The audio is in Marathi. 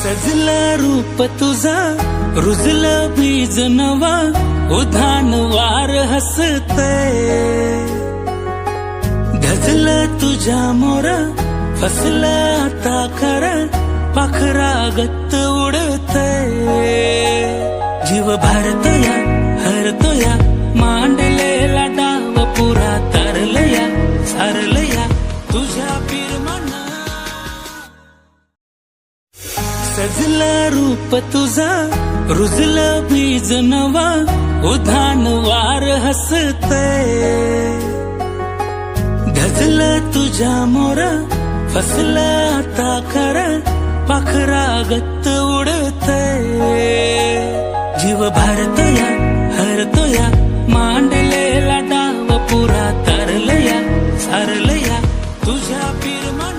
सजला रूप तुझा रुजला बीज नवा उधाण वार हसते गजलं तुझ्या मोर फसला आता खरा पाखरा गत्त उडते जीव भारतया हरतोया मांडलेला डाव पुरा तरलया सारलया तुझ्या पिरमना सजला रूप तुझा रुजला बीज नवा उधाण वार हसते गजलं तुझ्या मोर फसला आता खरा पाखरा गत्त उडते जीव भारतया हरतोया मांडलेला डाव पुरा तरलया सारलया तुझ्या पिरमना